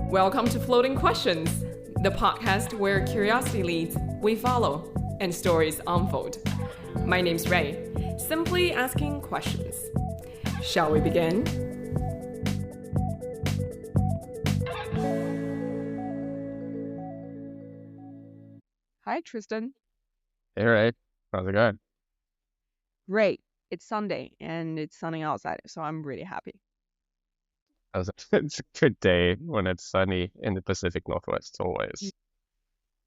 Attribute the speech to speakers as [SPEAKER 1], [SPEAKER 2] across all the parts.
[SPEAKER 1] Welcome to Floating Questions, the podcast where curiosity leads, we follow, and stories unfold. My name's Ray, simply asking questions. Shall we begin? Hi, Tristan.
[SPEAKER 2] Hey, Ray. How's it going?
[SPEAKER 1] Great. It's Sunday and it's sunny outside, so I'm really happy.
[SPEAKER 2] It's a good day when it's sunny in the Pacific Northwest, always.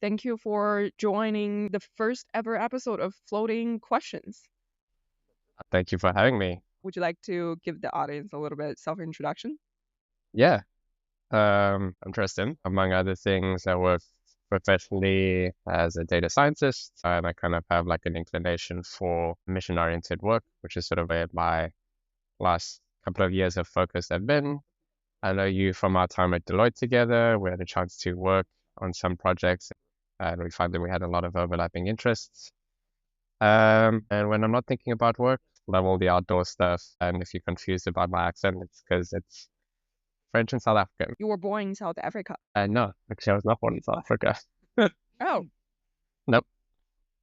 [SPEAKER 1] Thank you for joining the first ever episode of Floating Questions.
[SPEAKER 2] Thank you for having me.
[SPEAKER 1] Would you like to give the audience a little bit self-introduction?
[SPEAKER 2] Yeah, I'm Tristan. Among other things, I work professionally as a data scientist, and I kind of have like an inclination for mission-oriented work, which is sort of where my last couple of years of focus have been. I know you from our time at Deloitte together. We had a chance to work on some projects, and we found that we had a lot of overlapping interests. And when I'm not thinking about work, love all the outdoor stuff. And if you're confused about my accent, it's because it's French and South African.
[SPEAKER 1] You were born in South Africa.
[SPEAKER 2] No, actually, I was not born in South Africa.
[SPEAKER 1] Oh,
[SPEAKER 2] Nope.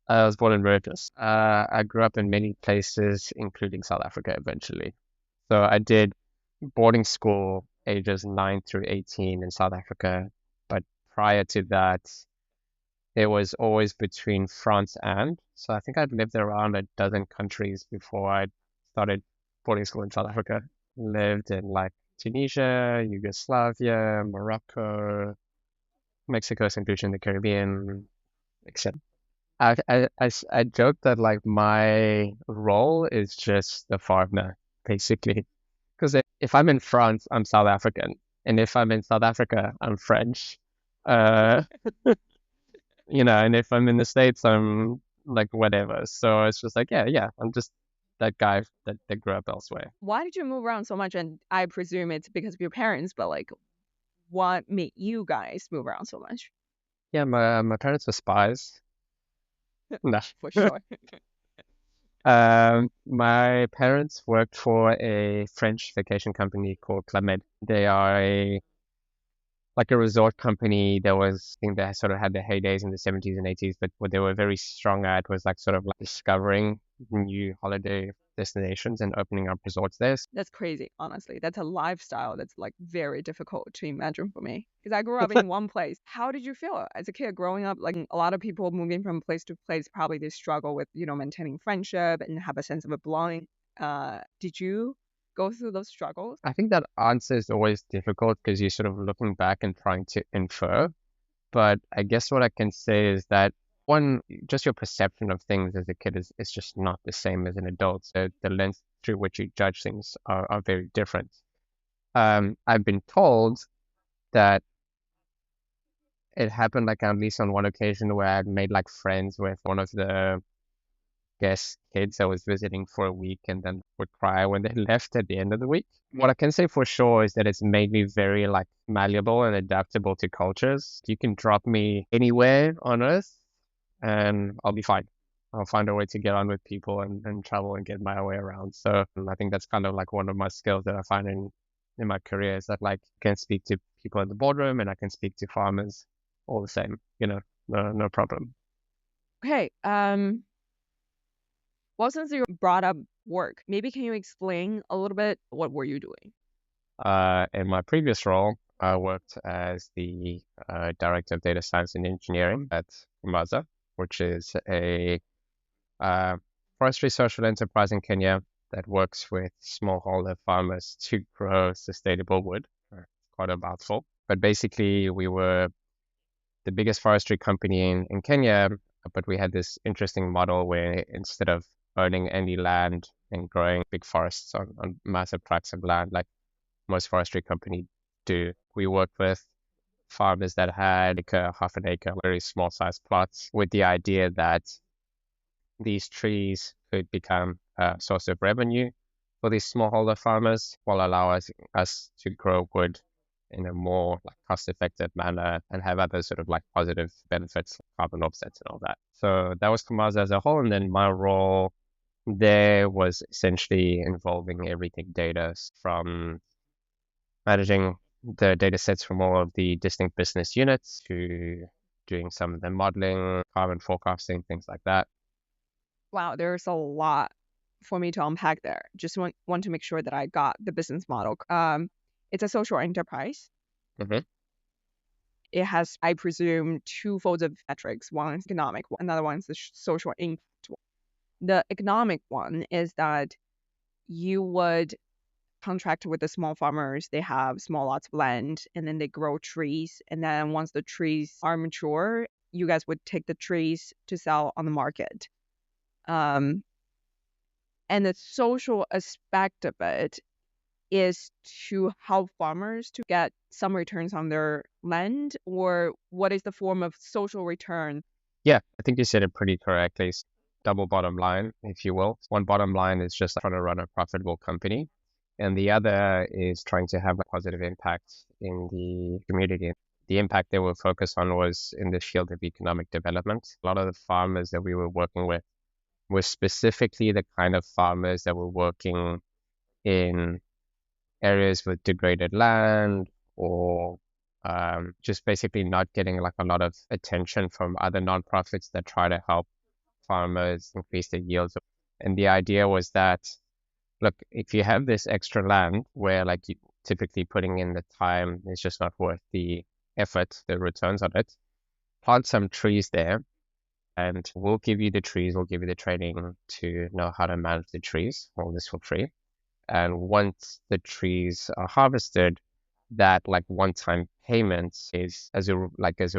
[SPEAKER 2] I was born in Mauritius. I grew up in many places, including South Africa eventually. So I did boarding school ages 9 through 18 in South Africa. But prior to that, it was always between France and. So I think I'd lived around a dozen countries before I started boarding school in South Africa. Lived in like Tunisia, Yugoslavia, Morocco, Mexico, St. Lucia in the Caribbean, etc. I joke that like my role is just the foreigner, basically. Because if I'm in France, I'm South African. And if I'm in South Africa, I'm French. Uh, and if I'm in the States, I'm like whatever. So it's just like, yeah, I'm just that guy that grew up elsewhere.
[SPEAKER 1] why did you move around so much? And I presume it's because of your parents, but like, what made you guys move around so much?
[SPEAKER 2] Yeah, my parents were spies. No.
[SPEAKER 1] For sure.
[SPEAKER 2] My parents worked for a French vacation company called Club Med. They are like a resort company that was, I think they sort of had their heydays in the 70s and 80s, but what they were very strong at was like sort of like discovering new holiday destinations and opening up resorts there.
[SPEAKER 1] That's crazy, honestly. That's a lifestyle that's like very difficult to imagine for me. Because I grew up in one place. How did you feel as a kid growing up? Like a lot of people moving from place to place, probably they struggle with, maintaining friendship and have a sense of a belonging. Did you go through those struggles?
[SPEAKER 2] I think that answer is always difficult because you're sort of looking back and trying to infer. But I guess what I can say is that one, just your perception of things as a kid is just not the same as an adult. So the lens through which you judge things are very different. I've been told that it happened like at least on one occasion where I made like friends with one of the guest kids I was visiting for a week and then would cry when they left at the end of the week. What I can say for sure is that it's made me very like malleable and adaptable to cultures. You can drop me anywhere on earth and I'll be fine. I'll find a way to get on with people and travel and get my way around. So I think that's kind of like one of my skills that I find in my career is that like I can speak to people in the boardroom and I can speak to farmers all the same, no problem.
[SPEAKER 1] Okay. Well, since you brought up work, maybe can you explain a little bit what were you doing?
[SPEAKER 2] In my previous role, I worked as the Director of Data Science and Engineering at Maza, which is a forestry social enterprise in Kenya that works with smallholder farmers to grow sustainable wood. It's quite a mouthful. But basically, we were the biggest forestry company in Kenya, but we had this interesting model where instead of owning any land and growing big forests on massive tracts of land like most forestry companies do, we worked with farmers that had half an acre, very small size plots with the idea that these trees could become a source of revenue for these smallholder farmers while allowing us to grow wood in a more like cost-effective manner and have other sort of like positive benefits, carbon offsets and all that. So that was Kamaza as a whole. And then my role there was essentially involving everything data from managing the data sets from all of the distinct business units to doing some of the modeling, carbon forecasting, things like that.
[SPEAKER 1] Wow, there's a lot for me to unpack there. Just want to make sure that I got the business model. It's a social enterprise.
[SPEAKER 2] Hmm.
[SPEAKER 1] It has, I presume, two folds of metrics. One is economic, another one is the social impact one. The economic one is that you would contract with the small farmers. They have small lots of land and then they grow trees. And then once the trees are mature, you guys would take the trees to sell on the market. Um, and the social aspect of it is to help farmers to get some returns on their land, or what is the form of social return?
[SPEAKER 2] Yeah, I think you said it pretty correctly. Double bottom line, if you will. One bottom line is just trying to run a profitable company, and the other is trying to have a positive impact in the community. The impact they were focused on was in the field of economic development. A lot of the farmers that we were working with were specifically the kind of farmers that were working in areas with degraded land or just basically not getting like a lot of attention from other nonprofits that try to help farmers increase their yields. And the idea was that, look, if you have this extra land where like you typically putting in the time is just not worth the effort, the returns on it, plant some trees there and we'll give you the trees, we'll give you the training to know how to manage the trees, all this for free. And once the trees are harvested, that like one-time payment is as a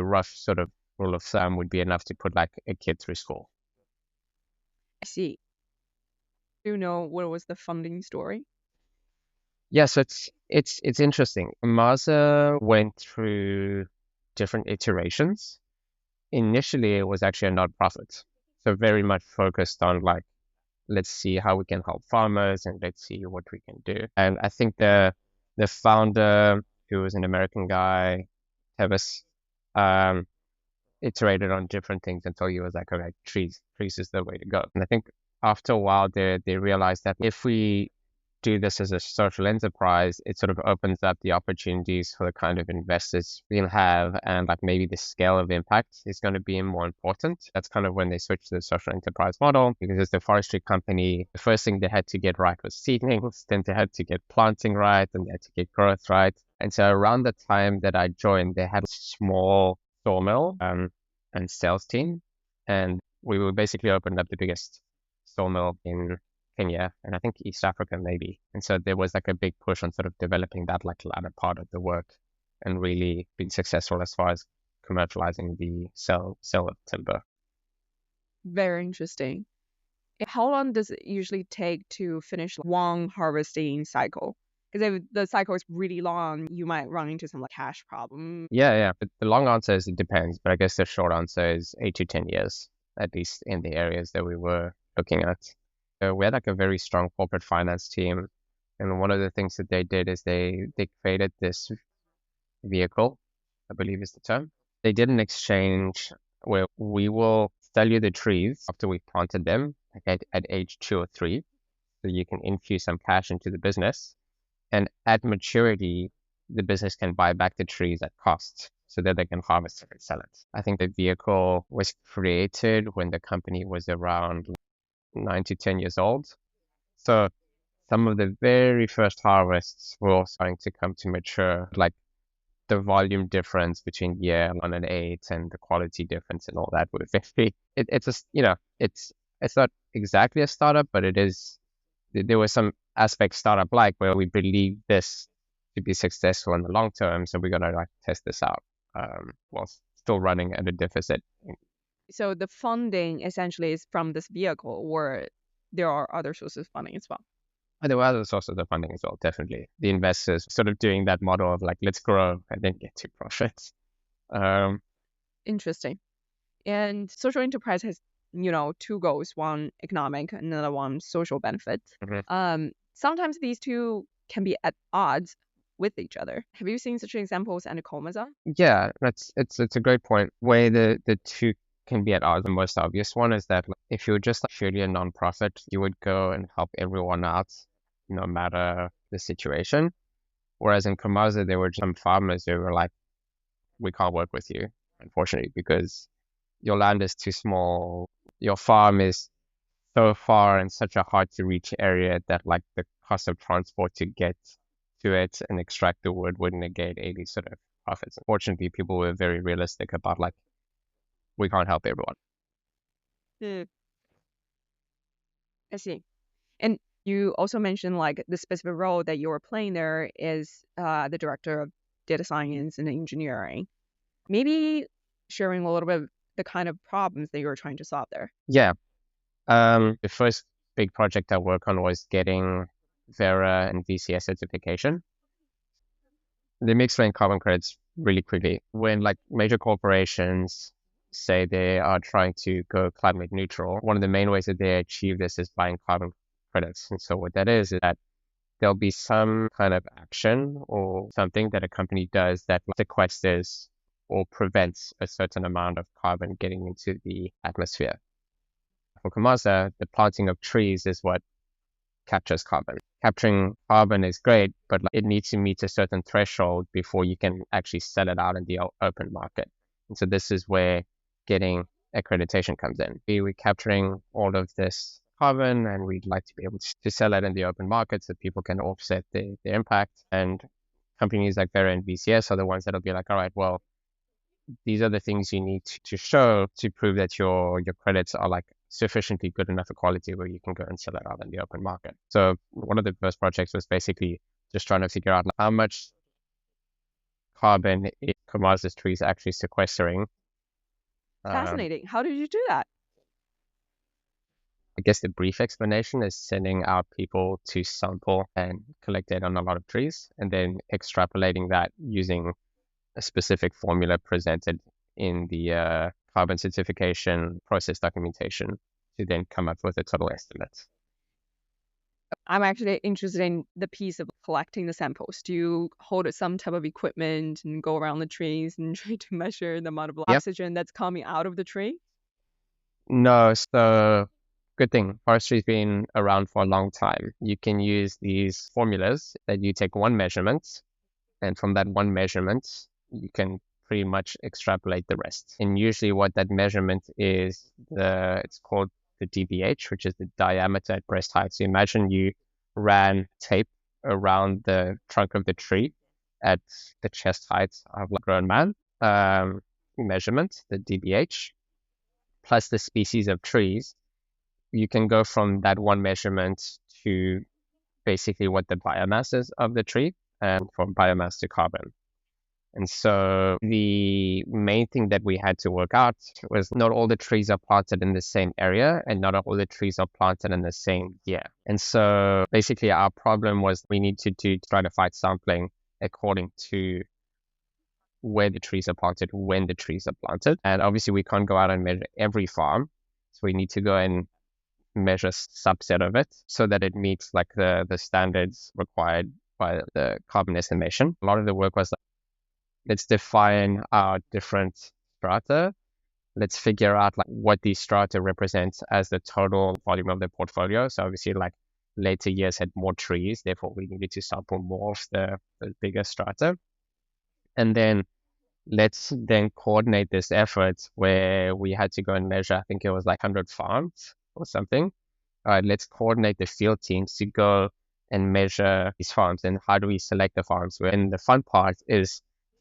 [SPEAKER 2] rough sort of rule of thumb would be enough to put like a kid through school.
[SPEAKER 1] I see. Do you know what was the funding story?
[SPEAKER 2] Yeah, so it's interesting. Maza went through different iterations. Initially, it was actually a nonprofit, so very much focused on like let's see how we can help farmers and let's see what we can do. And I think the founder, who was an American guy, Tevis, um, iterated on different things until he was like, okay, trees is the way to go. And I think after a while, they realized that if we do this as a social enterprise, it sort of opens up the opportunities for the kind of investors we'll have, and like maybe the scale of impact is going to be more important. That's kind of when they switched to the social enterprise model, because as the forestry company, the first thing they had to get right was seedlings, then they had to get planting right, and they had to get growth right. And so around the time that I joined, they had a small sawmill and sales team, and we were basically opened up the biggest sawmill in Kenya and I think East Africa maybe. And so there was like a big push on sort of developing that like latter part of the work and really being successful as far as commercializing the sell of timber.
[SPEAKER 1] Very interesting. How long does it usually take to finish one harvesting cycle? Because if the cycle is really long, you might run into some like cash problem.
[SPEAKER 2] Yeah. But the long answer is it depends. But I guess the short answer is 8 to 10 years, at least in the areas that we were looking at. We had like a very strong corporate finance team. And one of the things that they did is they created this vehicle, I believe is the term. They did an exchange where we will sell you the trees after we planted them, like at age 2 or 3, so you can infuse some cash into the business. And at maturity, the business can buy back the trees at cost so that they can harvest it and sell it. I think the vehicle was created when the company was around 9 to 10 years old. So some of the very first harvests were all starting to come to mature, like the volume difference between year 1 and 8 and the quality difference and all that with 50. It's a, it's not exactly a startup, but it is, there were some aspects startup like where we believe this to be successful in the long term. So we're going to like test this out while still running at a deficit.
[SPEAKER 1] So the funding essentially is from this vehicle, or there are other sources of funding as well.
[SPEAKER 2] And there were other sources of funding as well, definitely. The investors sort of doing that model of like, let's grow and then get to profits. Um,
[SPEAKER 1] Interesting. And social enterprise has, two goals, one economic, another one social benefit.
[SPEAKER 2] mhm.
[SPEAKER 1] Sometimes these two can be at odds with each other. Have you seen such examples and Komaza?
[SPEAKER 2] Yeah, it's a great point. Where the two can be at odds. The most obvious one is that like, if you were just like purely a nonprofit, you would go and help everyone out, no matter the situation. Whereas in Kamaza, there were some farmers who were like, we can't work with you, unfortunately, because your land is too small. Your farm is so far in such a hard to reach area that like the cost of transport to get to it and extract the wood would negate any sort of profits. Unfortunately, people were very realistic about like, we can't help everyone.
[SPEAKER 1] Hmm, I see. And you also mentioned like the specific role that you were playing there is the director of data science and engineering. Maybe sharing a little bit of the kind of problems that you were trying to solve there.
[SPEAKER 2] Yeah. The first big project I worked on was getting Vera and VCS certification. Let me explain carbon credits really quickly. When like major corporations say they are trying to go climate neutral, one of the main ways that they achieve this is buying carbon credits. And so what that is that there'll be some kind of action or something that a company does that sequesters or prevents a certain amount of carbon getting into the atmosphere. For Kamasa, the planting of trees is what captures carbon. Capturing carbon is great, but like, it needs to meet a certain threshold before you can actually sell it out in the open market. And so this is where getting accreditation comes in. We're capturing all of this carbon and we'd like to be able to sell it in the open market so people can offset the impact. And companies like Vera and VCS are the ones that'll be like, all right, well, these are the things you need to show to prove that your credits are like sufficiently good enough a quality where you can go and sell it out in the open market. So one of the first projects was basically just trying to figure out like, how much carbon is Kamaza's trees actually sequestering. Um,
[SPEAKER 1] Fascinating. How did you do that?
[SPEAKER 2] I guess the brief explanation is sending out people to sample and collect data on a lot of trees, and then extrapolating that using a specific formula presented in the carbon certification process documentation to then come up with a total estimate.
[SPEAKER 1] I'm actually interested in the piece of collecting the samples. Do you hold some type of equipment and go around the trees and try to measure the amount of
[SPEAKER 2] Yep.
[SPEAKER 1] oxygen that's coming out of the tree?
[SPEAKER 2] No, so good thing. Forestry's been around for a long time. You can use these formulas that you take one measurement, and from that one measurement, you can pretty much extrapolate the rest. And usually what that measurement is, it's called the DBH, which is the diameter at breast height. So imagine you ran tape around the trunk of the tree at the chest height of a grown man. Measurement, the DBH, plus the species of trees, you can go from that one measurement to basically what the biomass is of the tree, and from biomass to carbon. And so the main thing that we had to work out was not all the trees are planted in the same area and not all the trees are planted in the same year. And so basically our problem was we need to stratified sampling according to where the trees are planted, when the trees are planted. And obviously we can't go out and measure every farm. So we need to go and measure subset of it so that it meets like the standards required by the carbon estimation. A lot of the work was like, let's define our different strata. Let's figure out like what these strata represents as the total volume of the portfolio. So obviously like later years had more trees, therefore we needed to sample more of the bigger strata. And then let's then coordinate this effort where we had to go and measure, I think it was like 100 farms or something. All right, let's coordinate the field teams to go and measure these farms and how do we select the farms. And the fun part is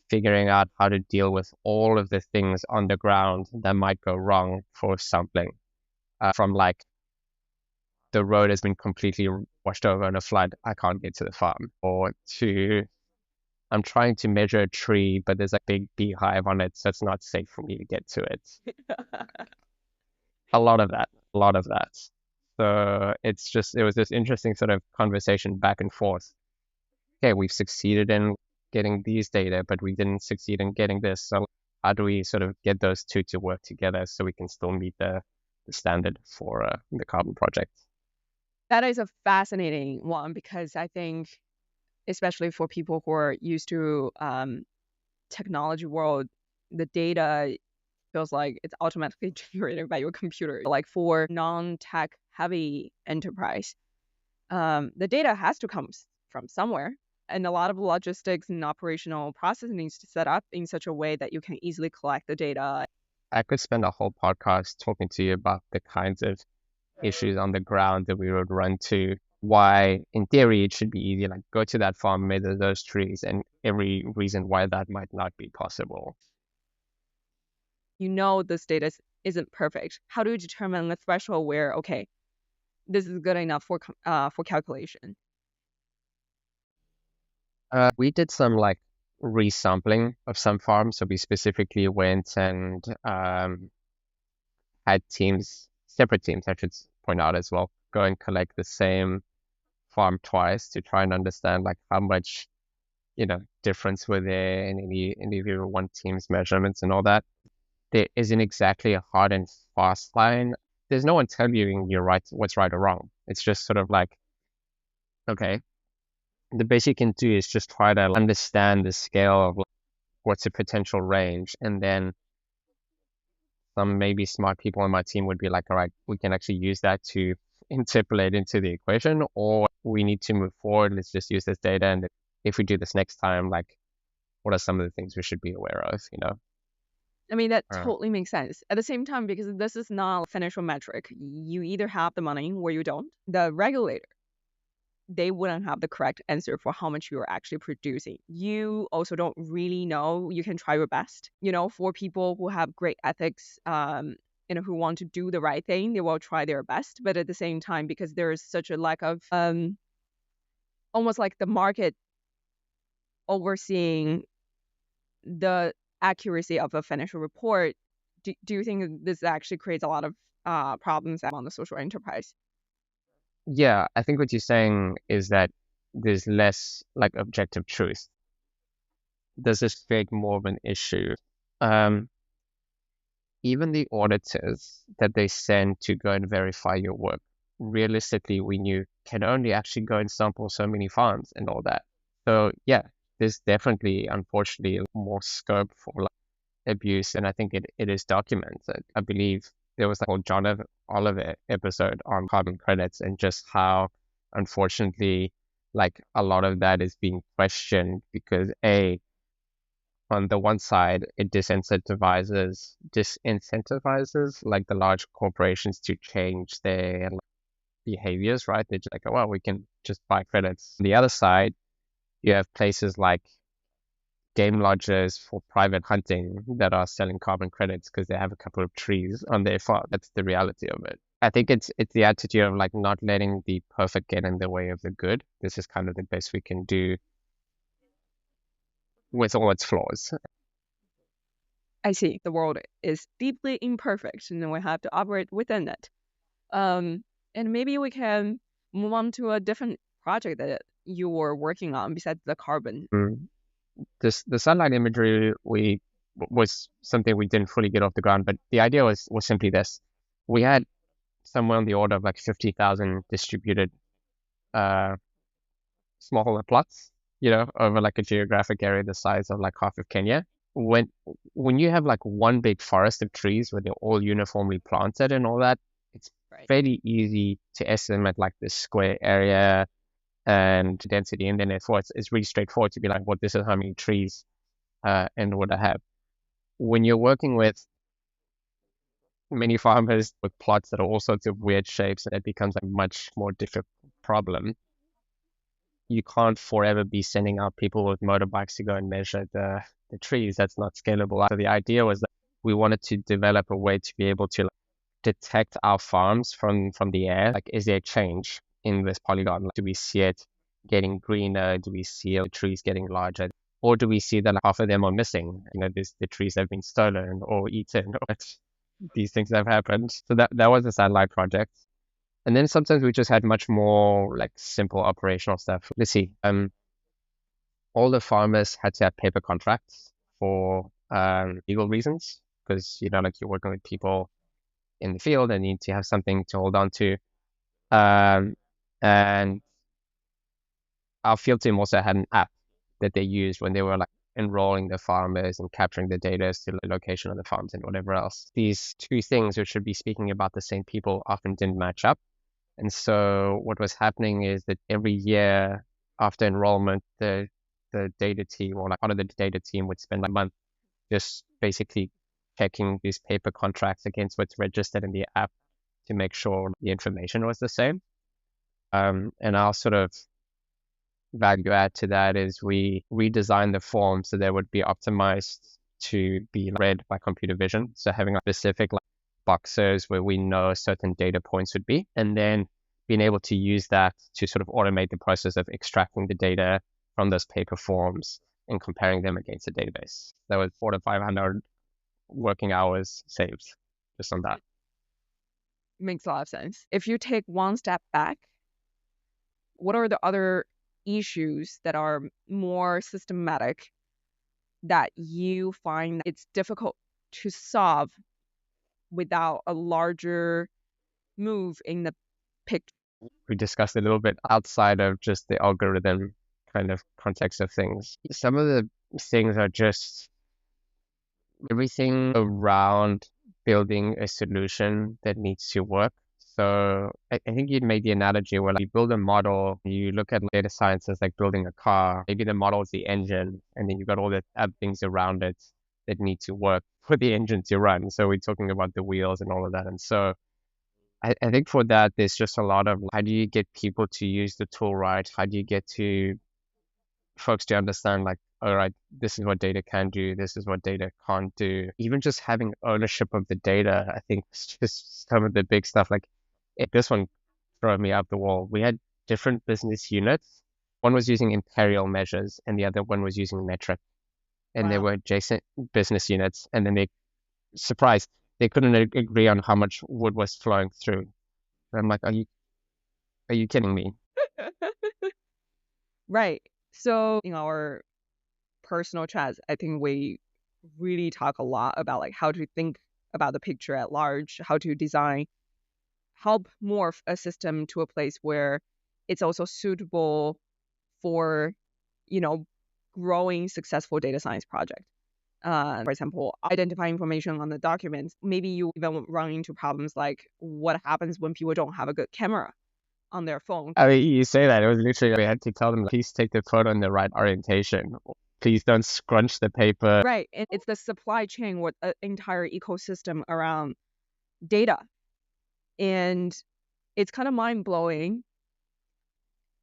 [SPEAKER 2] figuring out how to deal with all of the things on the ground that might go wrong for sampling. From like the road has been completely washed over in a flood, I can't get to the farm. Or to I'm trying to measure a tree, but there's a big beehive on it, so it's not safe for me to get to it. A lot of that, a lot of that. So it was this interesting sort of conversation back and forth. Okay, we've succeeded in getting these data, but we didn't succeed in getting this. So how do we sort of get those two to work together so we can still meet the standard for the carbon project?
[SPEAKER 1] That is a fascinating one because I think, especially for people who are used to technology world, the data feels like it's automatically generated by your computer. Like for non-tech heavy enterprise, the data has to come from somewhere. And a lot of logistics and operational process needs to set up in such a way that you can easily collect the data.
[SPEAKER 2] I could spend a whole podcast talking to you about the kinds of issues on the ground that we would run to. Why, in theory, it should be easy. Like, go to that farm, measure those trees, and every reason why that might not be possible.
[SPEAKER 1] You know this data isn't perfect. How do you determine the threshold where, okay, this is good enough for calculation?
[SPEAKER 2] We did some like resampling of some farms. So we specifically went and had teams, separate teams, I should point out as well, go and collect the same farm twice to try and understand like how much, difference were there in any of your one team's measurements and all that. There isn't exactly a hard and fast line. There's no one telling you you're right, what's right or wrong. It's just sort of like, okay, the best you can do is just try to understand the scale of like, what's a potential range, and then some maybe smart people on my team would be like, all right, we can actually use that to interpolate into the equation, or we need to move forward. Let's just use this data. And if we do this next time, like, what are some of the things we should be aware of?
[SPEAKER 1] I mean, that
[SPEAKER 2] Uh,
[SPEAKER 1] totally makes sense. At the same time, because this is not a financial metric, you either have the money or you don't. The regulator, they wouldn't have the correct answer for how much you're actually producing. You also don't really know. You can try your best. For people who have great ethics, who want to do the right thing, they will try their best. But at the same time, because there is such a lack of almost like the market overseeing the accuracy of a financial report, do you think this actually creates a lot of problems on the social enterprise?
[SPEAKER 2] yeah, I think what you're saying is that there's less like objective truth. Does this create more of an issue? Um, Even the auditors that they send to go and verify your work, realistically, we knew can only actually go and sample so many farms and all that. So yeah, there's definitely, unfortunately, more scope for like, abuse, and I think it is documented. I believe there was like a whole Oliver episode on carbon credits and just how, unfortunately, like a lot of that is being questioned because on the one side, it disincentivizes like the large corporations to change their like, behaviors, right? They're just like, oh, well, we can just buy credits. On the other side, you have places like game lodges for private hunting that are selling carbon credits because they have a couple of trees on their farm. That's the reality of it. I think it's the attitude of like not letting the perfect get in the way of the good. This is kind of the best we can do with all its flaws.
[SPEAKER 1] I see. The world is deeply imperfect, and we have to operate within it. And maybe we can move on to a different project that you were working on besides the carbon.
[SPEAKER 2] Mm. The satellite imagery was something we didn't fully get off the ground, but the idea was simply this: we had somewhere on the order of like 50,000 distributed uh, smaller plots, over like a geographic area the size of like half of Kenya. When when you have like one big forest of trees where they're all uniformly planted and all that, it's
[SPEAKER 1] Right.
[SPEAKER 2] fairly easy to estimate like the square area and density, and then therefore it's really straightforward to be like, well, this is how many trees and what I have. When you're working with many farmers with plots that are all sorts of weird shapes, it becomes a much more difficult problem. You can't forever be sending out people with motorbikes to go and measure the trees. That's not scalable. So the idea was that we wanted to develop a way to be able to like, detect our farms from the air. Like, is there a change in this polygon? Like, do we see it getting greener? Do we see the trees getting larger? Or do we see that like, half of them are missing? The trees have been stolen or eaten. Or these things have happened. So that was a satellite project. And then sometimes we just had much more like simple operational stuff. Let's see. All the farmers had to have paper contracts for legal reasons because like you're working with people in the field and need to have something to hold on to. Um, and our field team also had an app that they used when they were like enrolling the farmers and capturing the data as to the location of the farms and whatever else. These two things, which should be speaking about the same people, often didn't match up. And so what was happening is that every year after enrollment, the data team or like part of the data team would spend like a month just basically checking these paper contracts against what's registered in the app to make sure the information was the same. And our sort of value add to that is we redesigned the form so they would be optimized to be read by computer vision. So having specific like boxes where we know certain data points would be, and then being able to use that to sort of automate the process of extracting the data from those paper forms and comparing them against the database. That was 400 to 500 working hours saved just on that.
[SPEAKER 1] Makes a lot of sense. If you take one step back, what are the other issues that are more systematic that you find it's difficult to solve without a larger move in the picture?
[SPEAKER 2] We discussed a little bit outside of just the algorithm kind of context of things. Some of the things are just everything around building a solution that needs to work. So I think you'd made the analogy where like, you build a model, you look at data science as like building a car. Maybe the model is the engine, and then you've got all the other things around it that need to work for the engine to run. So we're talking about the wheels and all of that. And so I think for that, there's just a lot of how do you get people to use the tool right? How do you get to folks to understand like, all right, this is what data can do, this is what data can't do. Even just having ownership of the data, I think is just some of the big stuff. Like this one drove me up the wall. We had different business units. One was using imperial measures and the other one was using metric. And they
[SPEAKER 1] Wow.
[SPEAKER 2] were adjacent business units. And then surprised, they couldn't agree on how much wood was flowing through. And I'm like, are you kidding me?
[SPEAKER 1] Right. So in our personal chats, I think we really talk a lot about like how to think about the picture at large, how to design, help morph a system to a place where it's also suitable for, you know, growing successful data science project. For example, identify information on the documents. Maybe you even run into problems like what happens when people don't have a good camera on their phone.
[SPEAKER 2] I mean, you say that. It was literally, we had to tell them, please take the photo in the right orientation. Please don't scrunch the paper.
[SPEAKER 1] Right. And it's the supply chain or an entire ecosystem around data. And it's kind of mind blowing,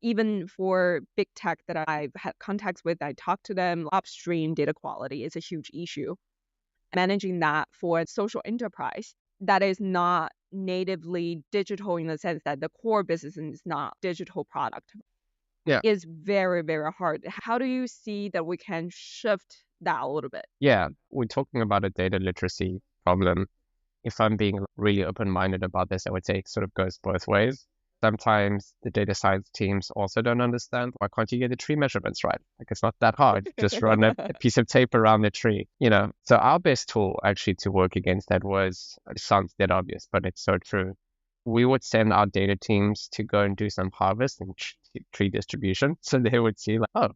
[SPEAKER 1] even for big tech that I've had contacts with. I talk to them. Upstream data quality is a huge issue. Managing that for a social enterprise that is not natively digital in the sense that the core business is not digital product
[SPEAKER 2] Yeah.
[SPEAKER 1] is very, very hard. How do you see that we can shift that a little bit?
[SPEAKER 2] Yeah. We're talking about a data literacy problem. If I'm being really open-minded about this, I would say it sort of goes both ways. Sometimes the data science teams also don't understand why can't you get the tree measurements right? Like it's not that hard. Just run a piece of tape around the tree, you know. So our best tool actually to work against that was, it sounds dead obvious, but it's so true. We would send our data teams to go and do some harvest and tree distribution. So they would see like, oh,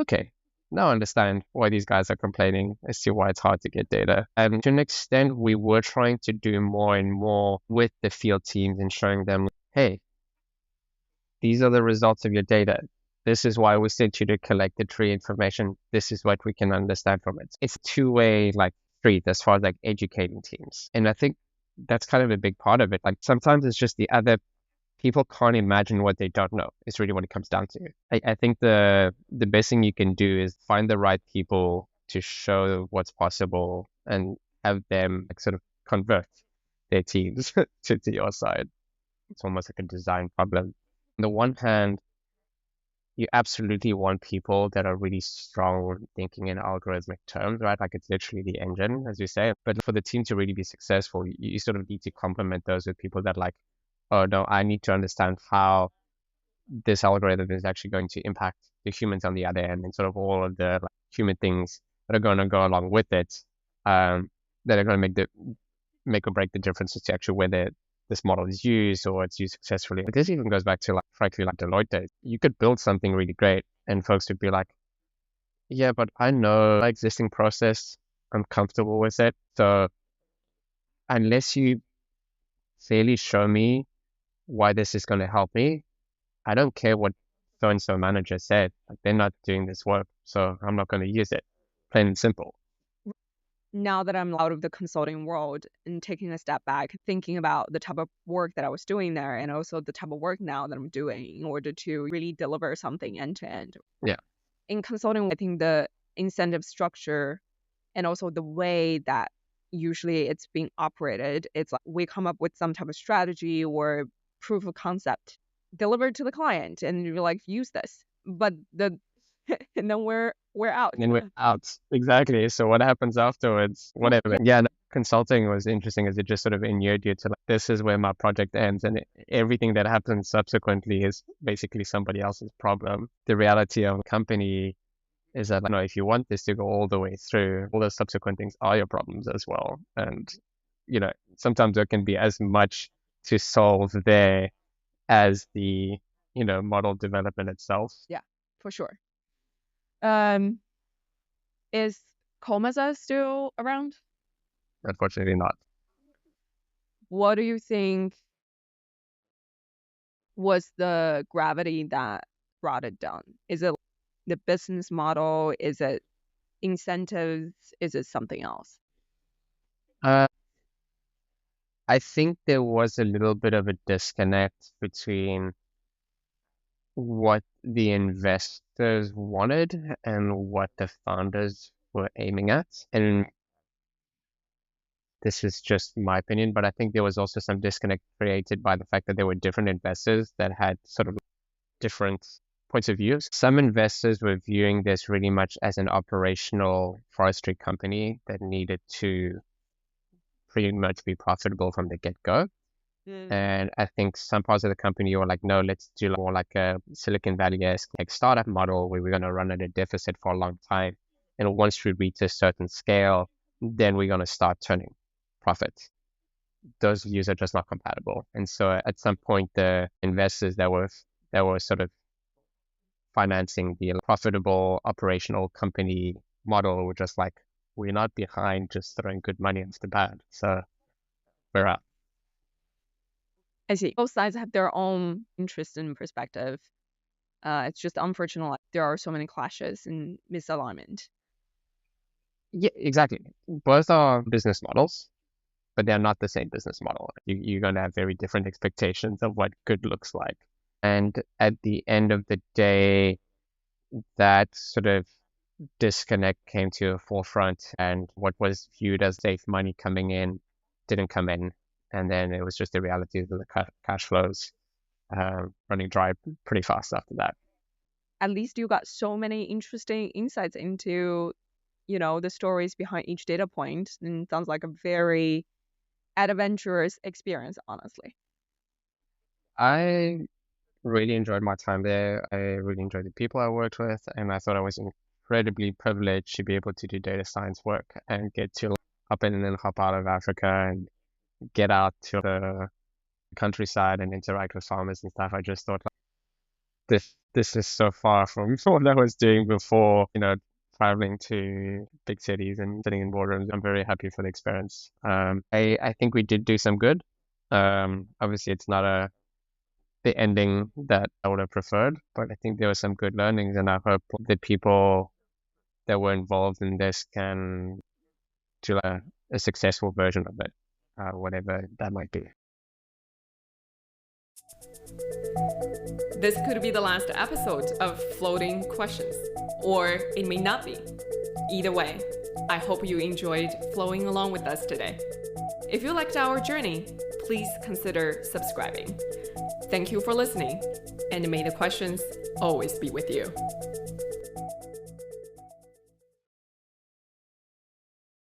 [SPEAKER 2] okay, now I understand why these guys are complaining as to why it's hard to get data. And to an extent, we were trying to do more and more with the field teams and showing them, hey, these are the results of your data. This is why we sent you to collect the tree information. This is what we can understand from it. It's a two-way like street as far as like educating teams. And I think that's kind of a big part of it. Like sometimes it's just the other people can't imagine what they don't know. It's really what it comes down to. I think the best thing you can do is find the right people to show what's possible and have them like sort of convert their teams to your side. It's almost like a design problem. On the one hand, you absolutely want people that are really strong thinking in algorithmic terms, right? Like it's literally the engine, as you say. But for the team to really be successful, you sort of need to complement those with people that like, oh no, I need to understand how this algorithm is actually going to impact the humans on the other end and sort of all of the like, human things that are going to go along with it, that are going to make or break the difference to actually whether this model is used or it's used successfully. But this even goes back to like, frankly, like Deloitte days. You could build something really great and folks would be like, yeah, but I know my existing process, I'm comfortable with it. So unless you fairly show me why this is going to help me, I don't care what so-and-so manager said, like, they're not doing this work, so I'm not going to use it. Plain and simple.
[SPEAKER 1] Now that I'm out of the consulting world and taking a step back, thinking about the type of work that I was doing there and also the type of work now that I'm doing in order to really deliver something end to end.
[SPEAKER 2] Yeah.
[SPEAKER 1] In consulting, I think the incentive structure and also the way that usually it's being operated, it's like we come up with some type of strategy or proof of concept delivered to the client and you're like, use this. But the and then we're out.
[SPEAKER 2] And then we're out. Exactly. So what happens afterwards? Whatever. Yeah, no, consulting was interesting as it just sort of inured you to like, this is where my project ends, and everything that happens subsequently is basically somebody else's problem. The reality of a company is that, you know, if you want this to go all the way through, all the subsequent things are your problems as well. And, you know, sometimes there can be as much to solve there as the, you know, model development itself.
[SPEAKER 1] Yeah, for sure. Is Komaza still around?
[SPEAKER 2] Unfortunately not.
[SPEAKER 1] What do you think was the gravity that brought it down? Is it the business model? Is it incentives? Is it something else?
[SPEAKER 2] Uh, I think there was a little bit of a disconnect between what the investors wanted and what the founders were aiming at. And this is just my opinion, but I think there was also some disconnect created by the fact that there were different investors that had sort of different points of view. Some investors were viewing this really much as an operational forestry company that needed to pretty much be profitable from the get-go. And I think some parts of the company were like, no, let's do more like a Silicon Valley-esque like startup model where we're going to run at a deficit for a long time. And once we reach a certain scale, then we're going to start turning profits. Those views are just not compatible. And so at some point, the investors that were sort of financing the profitable operational company model were just like, we're not behind just throwing good money into the bad. So we're out.
[SPEAKER 1] I see. Both sides have their own interest and perspective. It's just unfortunate there are so many clashes and misalignment.
[SPEAKER 2] Yeah, exactly. Both are business models, but they're not the same business model. You're going to have very different expectations of what good looks like. And at the end of the day, that sort of disconnect came to a forefront, and what was viewed as safe money coming in didn't come in. And then it was just the reality of the cash flows running dry pretty fast after that.
[SPEAKER 1] At least you got so many interesting insights into, the stories behind each data point. And it sounds like a very adventurous experience, honestly.
[SPEAKER 2] I really enjoyed my time there. I really enjoyed the people I worked with, and I thought I was incredibly privileged to be able to do data science work and get to hop in and then hop out of Africa and get out to the countryside and interact with farmers and stuff. I just thought like, this is so far from what I was doing before, traveling to big cities and sitting in boardrooms. I'm very happy for the experience. I think we did do some good. Obviously, it's not the ending that I would have preferred, but I think there were some good learnings, and I hope the people that were involved in this can do a successful version of it, whatever that might be.
[SPEAKER 1] This could be the last episode of Floating Questions, or it may not be. Either way, I hope you enjoyed flowing along with us today. If you liked our journey, please consider subscribing. Thank you for listening, and may the questions always be with you.